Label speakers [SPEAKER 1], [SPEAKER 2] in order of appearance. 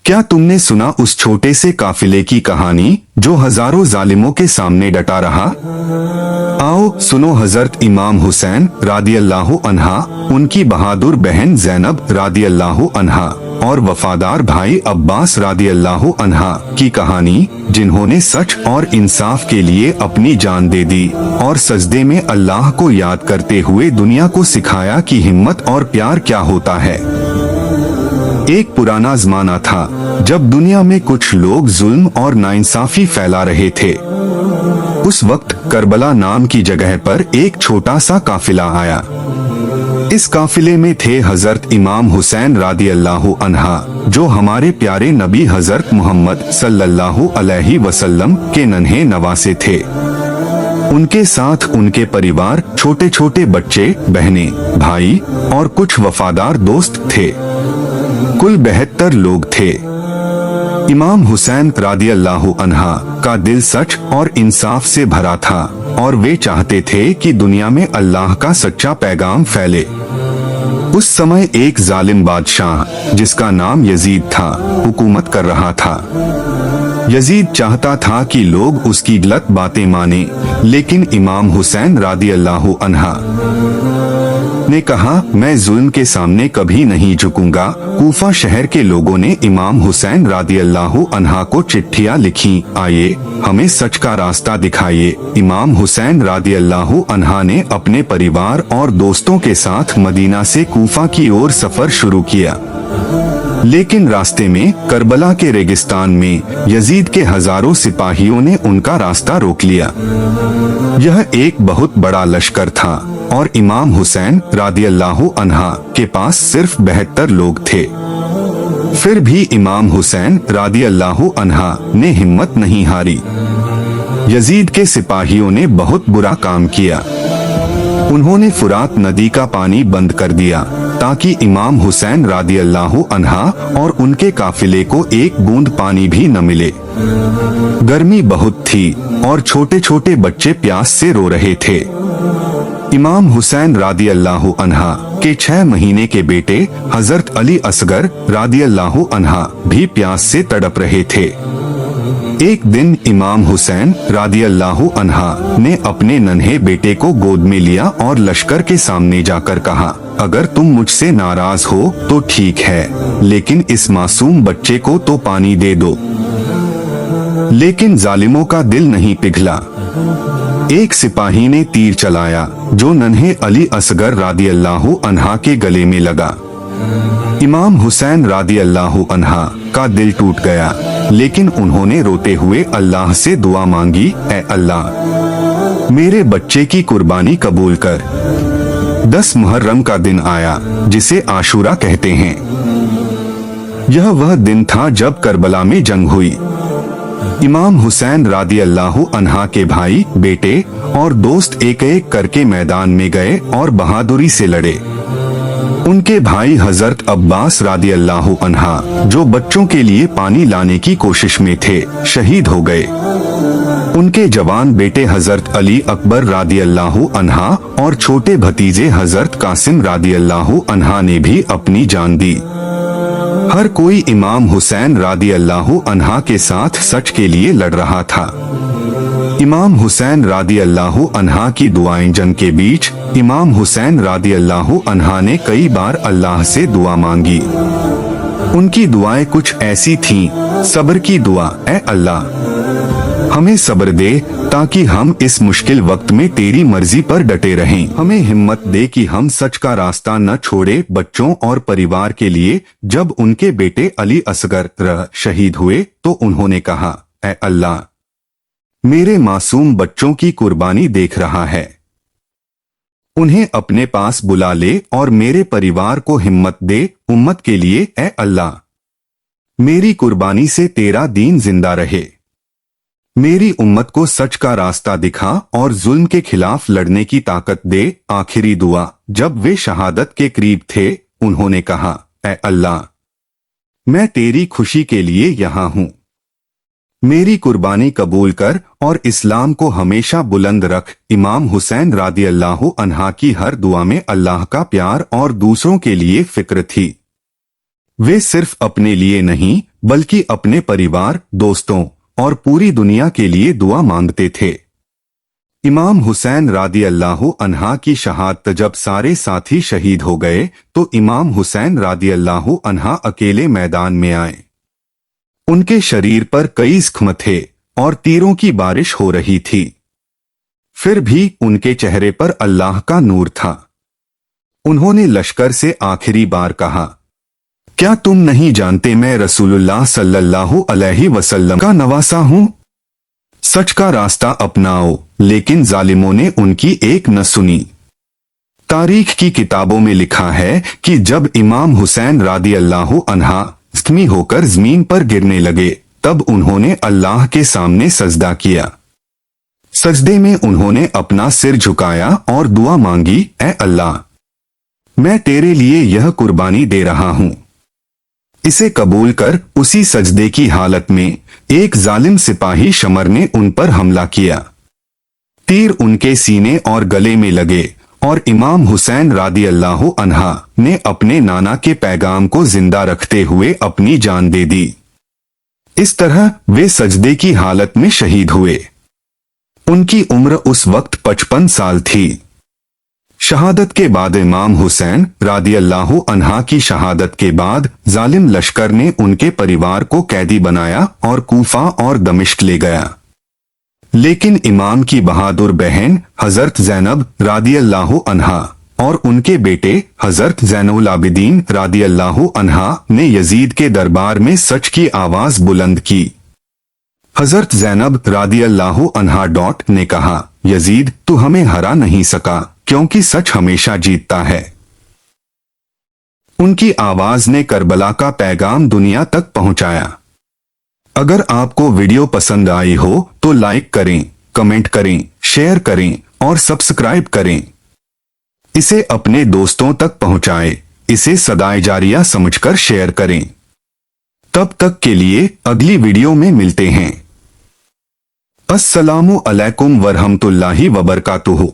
[SPEAKER 1] क्या तुमने सुना उस छोटे से काफिले की कहानी जो हजारों जालिमों के सामने डटा रहा? आओ सुनो हजरत इमाम हुसैन रादियल्लाहु अन्हा, उनकी बहादुर बहन ज़ैनब रादियल्लाहु अन्हा और वफादार भाई अब्बास रादियल्लाहु अन्हा की कहानी, जिन्होंने सच और इंसाफ के लिए अपनी जान दे दी और सजदे में अल्लाह को याद करते हुए दुनिया को सिखाया कि हिम्मत और प्यार क्या होता है। एक पुराना जमाना था जब दुनिया में कुछ लोग जुल्म और नाइंसाफी फैला रहे थे। उस वक्त करबला नाम की जगह पर एक छोटा सा काफिला आया। इस काफिले में थे हजरत इमाम हुसैन रादियल्लाहु अन्हा, जो हमारे प्यारे नबी हजरत मोहम्मद सल्लल्लाहु अलैहि वसल्लम के नन्हे नवासे थे। उनके साथ उनके परिवार, छोटे छोटे बच्चे, बहनें, भाई और कुछ वफादार दोस्त थे। कुल 72 लोग थे। इमाम हुसैन रादियल्लाहु अन्हा का दिल सच और इंसाफ से भरा था और वे चाहते थे कि दुनिया में अल्लाह का सच्चा पैगाम फैले। उस समय एक जालिम बादशाह जिसका नाम यजीद था, हुकूमत कर रहा था। यजीद चाहता था कि लोग उसकी गलत बातें माने, लेकिन इमाम हुसैन रादियल्लाहु अन्हा ने कहा, मैं जुल्म के सामने कभी नहीं झुकूंगा। कूफा शहर के लोगों ने इमाम हुसैन रादियल्लाहु अन्हा को चिट्ठियां लिखी, आइए हमें सच का रास्ता दिखाइए। इमाम हुसैन रादियल्लाहु अन्हा ने अपने परिवार और दोस्तों के साथ मदीना से कूफा की ओर सफर शुरू किया, लेकिन रास्ते में करबला के रेगिस्तान में यजीद के हजारों सिपाहियों ने उनका रास्ता रोक लिया। यह एक बहुत बड़ा लश्कर था और इमाम हुसैन रादियल्लाहु अन्हा के पास सिर्फ 72 लोग थे। फिर भी इमाम हुसैन रादियल्लाहु अन्हा ने हिम्मत नहीं हारी। यजीद के सिपाहियों ने बहुत बुरा काम किया। उन्होंने फुरात नदी का पानी बंद कर दिया ताकि इमाम हुसैन रादियल्लाहु अन्हा और उनके काफिले को एक बूंद पानी भी न मिले। गर्मी बहुत थी और छोटे छोटे बच्चे प्यास से रो रहे थे। इमाम हुसैन रादियल्लाहु अन्हा के 6 महीने के बेटे हजरत अली असगर रादियल्लाहु अन्हा भी प्यास से तड़प रहे थे। एक दिन इमाम हुसैन रादियल्लाहु अन्हा ने अपने नन्हे बेटे को गोद में लिया और लश्कर के सामने जाकर कहा, अगर तुम मुझसे नाराज हो तो ठीक है, लेकिन इस मासूम बच्चे को तो पानी दे दो। लेकिन जालिमों का दिल नहीं पिघला। एक सिपाही ने तीर चलाया जो नन्हे अली असगर रादियल्लाहु अन्हा के गले में लगा। इमाम हुसैन रादियल्लाहु अन्हा का दिल टूट गया, लेकिन उन्होंने रोते हुए अल्लाह से दुआ मांगी, ऐ अल्लाह मेरे बच्चे की कुर्बानी कबूल कर। 10 मुहर्रम का दिन आया जिसे आशूरा कहते हैं। यह वह दिन था जब करबला में जंग हुई। इमाम हुसैन रादियल्लाहु अन्हा के भाई, बेटे और दोस्त एक एक करके मैदान में गए और बहादुरी से लड़े। उनके भाई हजरत अब्बास रादियल्लाहु अन्हा, जो बच्चों के लिए पानी लाने की कोशिश में थे, शहीद हो गए। उनके जवान बेटे हजरत अली अकबर रादियल्लाहु अन्हा और छोटे भतीजे हजरत कासिम रादियल्लाहु अन्हा ने भी अपनी जान दी। हर कोई इमाम हुसैन रादियल्लाहु अन्हा के साथ सच के लिए लड़ रहा था। इमाम हुसैन रादियल्लाहु अन्हा की दुआएं जंग के बीच इमाम हुसैन रादियल्लाहु अन्हा ने कई बार अल्लाह से दुआ मांगी। उनकी दुआएं कुछ ऐसी थीं, सब्र की दुआ, ऐ अल्लाह हमें सब्र दे ताकि हम इस मुश्किल वक्त में तेरी मर्जी पर डटे रहें। हमें हिम्मत दे कि हम सच का रास्ता न छोड़े। बच्चों और परिवार के लिए जब उनके बेटे अली असगर शहीद हुए तो उन्होंने कहा, ऐ अल्लाह मेरे मासूम बच्चों की कुर्बानी देख रहा है, उन्हें अपने पास बुला ले और मेरे परिवार को हिम्मत दे उम्मत के लिए। ऐ अल्लाह मेरी कुर्बानी से तेरा दीन जिंदा रहे। मेरी उम्मत को सच का रास्ता दिखा और जुल्म के खिलाफ लड़ने की ताकत दे। आखिरी दुआ जब वे शहादत के करीब थे, उन्होंने कहा, ऐ अल्लाह मैं तेरी खुशी के लिए यहाँ हूँ, मेरी कुर्बानी कबूल कर और इस्लाम को हमेशा बुलंद रख। इमाम हुसैन रादियल्लाहु अन्हा की हर दुआ में अल्लाह का प्यार और दूसरों के लिए फिक्र थी। वे सिर्फ अपने लिए नहीं बल्कि अपने परिवार, दोस्तों और पूरी दुनिया के लिए दुआ मांगते थे। इमाम हुसैन रादी अल्लाह अन्हा की शहादत जब सारे साथी शहीद हो गए तो इमाम हुसैन रादी अल्लाह अन्हा अकेले मैदान में आए। उनके शरीर पर कई जख्म थे और तीरों की बारिश हो रही थी, फिर भी उनके चेहरे पर अल्लाह का नूर था। उन्होंने लश्कर से आखिरी बार कहा, क्या तुम नहीं जानते मैं रसूलुल्लाह सल्लल्लाहु अलैहि वसल्लम का नवासा हूं? सच का रास्ता अपनाओ। लेकिन जालिमों ने उनकी एक न सुनी। तारीख की किताबों में लिखा है कि जब इमाम हुसैन रादी अल्लाह अन्हा जख्मी होकर जमीन पर गिरने लगे तब उन्होंने अल्लाह के सामने सजदा किया। सजदे में उन्होंने अपना सिर झुकाया और दुआ मांगी, ऐ अल्लाह, मैं तेरे लिए यह कुर्बानी दे रहा हूं, इसे कबूल कर। उसी सजदे की हालत में एक जालिम सिपाही शमर ने उन पर हमला किया। तीर उनके सीने और गले में लगे और इमाम हुसैन रादी अल्लाह अन्हा ने अपने नाना के पैगाम को जिंदा रखते हुए अपनी जान दे दी। इस तरह वे सजदे की हालत में शहीद हुए। उनकी उम्र उस वक्त 55 साल थी। शहादत के बाद इमाम हुसैन रादी अल्लाह अन्हा की शहादत के बाद जालिम लश्कर ने उनके परिवार को कैदी बनाया और कूफा और दमिश्क ले गया। लेकिन इमाम की बहादुर बहन हजरत ज़ैनब रादी अल्लाह अन्हा और उनके बेटे हजरत ज़ैनुल आबिदीन रादी अल्लाह अन्हा ने यजीद के दरबार में सच की आवाज बुलंद की। हजरत ज़ैनब रादी अल्लाह अन्हा ने कहा, यजीद तू हमें हरा नहीं सका क्योंकि सच हमेशा जीतता है। उनकी आवाज ने करबला का पैगाम दुनिया तक पहुंचाया। अगर आपको वीडियो पसंद आई हो तो लाइक करें, कमेंट करें, शेयर करें और सब्सक्राइब करें। इसे अपने दोस्तों तक पहुंचाएं। इसे सदाए जारिया समझकर शेयर करें। तब तक के लिए अगली वीडियो में मिलते हैं। अस्सलामु अलैकुम वरहमतुल्लाहि वबरकातुहू।